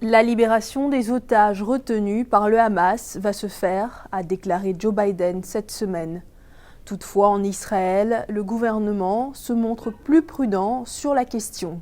La libération des otages retenus par le Hamas va se faire, a déclaré Joe Biden cette semaine. Toutefois, en Israël, le gouvernement se montre plus prudent sur la question,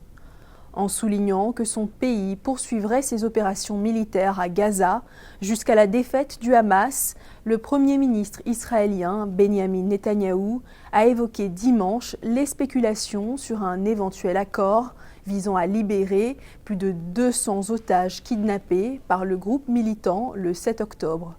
en soulignant que son pays poursuivrait ses opérations militaires à Gaza jusqu'à la défaite du Hamas. Le Premier ministre israélien Benjamin Netanyahou a évoqué dimanche les spéculations sur un éventuel accord visant à libérer plus de 200 otages kidnappés par le groupe militant le 7 octobre.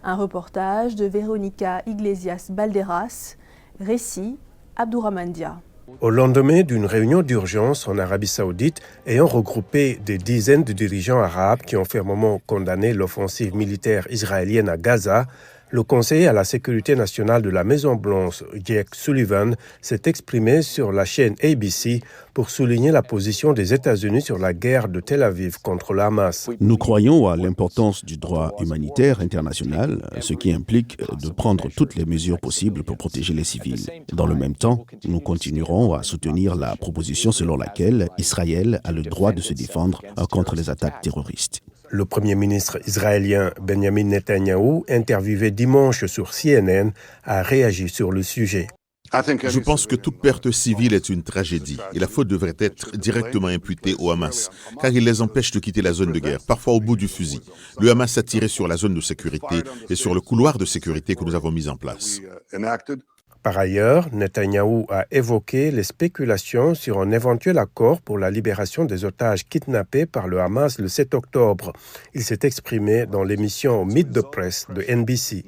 Un reportage de Véronica Iglesias Balderas, récit Abdourahmane Dia. Au lendemain d'une réunion d'urgence en Arabie Saoudite ayant regroupé des dizaines de dirigeants arabes qui ont fermement condamné l'offensive militaire israélienne à Gaza, le conseiller à la sécurité nationale de la Maison-Blanche, Jake Sullivan, s'est exprimé sur la chaîne ABC pour souligner la position des États-Unis sur la guerre de Tel Aviv contre le Hamas. Nous croyons à l'importance du droit humanitaire international, ce qui implique de prendre toutes les mesures possibles pour protéger les civils. Dans le même temps, nous continuerons à soutenir la proposition selon laquelle Israël a le droit de se défendre contre les attaques terroristes. Le Premier ministre israélien Benjamin Netanyahou, interviewé dimanche sur CNN, a réagi sur le sujet. Je pense que toute perte civile est une tragédie et la faute devrait être directement imputée au Hamas, car il les empêche de quitter la zone de guerre, parfois au bout du fusil. Le Hamas a tiré sur la zone de sécurité et sur le couloir de sécurité que nous avons mis en place. Par ailleurs, Netanyahou a évoqué les spéculations sur un éventuel accord pour la libération des otages kidnappés par le Hamas le 7 octobre. Il s'est exprimé dans l'émission Meet the Press de NBC.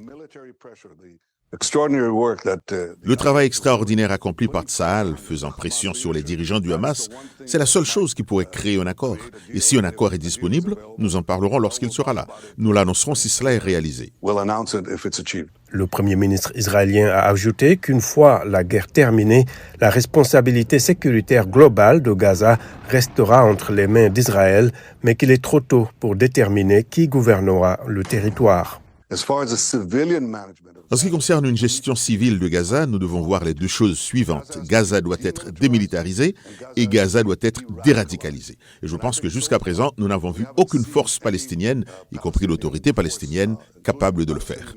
Le travail extraordinaire accompli par Tsahal, faisant pression sur les dirigeants du Hamas, c'est la seule chose qui pourrait créer un accord. Et si un accord est disponible, nous en parlerons lorsqu'il sera là. Nous l'annoncerons si cela est réalisé. Le Premier ministre israélien a ajouté qu'une fois la guerre terminée, la responsabilité sécuritaire globale de Gaza restera entre les mains d'Israël, mais qu'il est trop tôt pour déterminer qui gouvernera le territoire. En ce qui concerne une gestion civile de Gaza, nous devons voir les deux choses suivantes. Gaza doit être démilitarisé et Gaza doit être déradicalisé. Et je pense que jusqu'à présent, nous n'avons vu aucune force palestinienne, y compris l'autorité palestinienne, capable de le faire.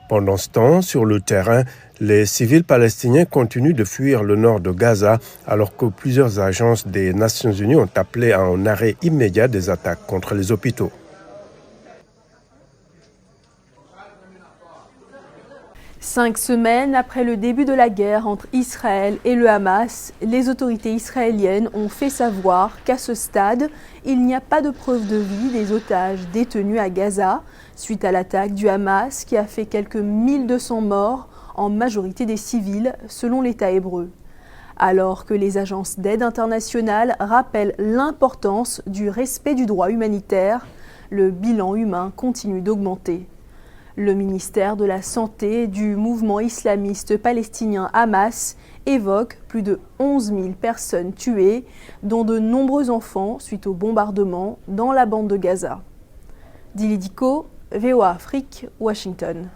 Pendant ce temps, sur le terrain, les civils palestiniens continuent de fuir le nord de Gaza alors que plusieurs agences des Nations Unies ont appelé à un arrêt immédiat des attaques contre les hôpitaux. 5 semaines après le début de la guerre entre Israël et le Hamas, les autorités israéliennes ont fait savoir qu'à ce stade, il n'y a pas de preuve de vie des otages détenus à Gaza suite à l'attaque du Hamas qui a fait quelques 1200 morts, en majorité des civils, selon l'État hébreu. Alors que les agences d'aide internationale rappellent l'importance du respect du droit humanitaire, le bilan humain continue d'augmenter. Le ministère de la Santé du mouvement islamiste palestinien Hamas évoque plus de 11 000 personnes tuées, dont de nombreux enfants suite au bombardement dans la bande de Gaza. Dili Diko, VOA Afrique, Washington.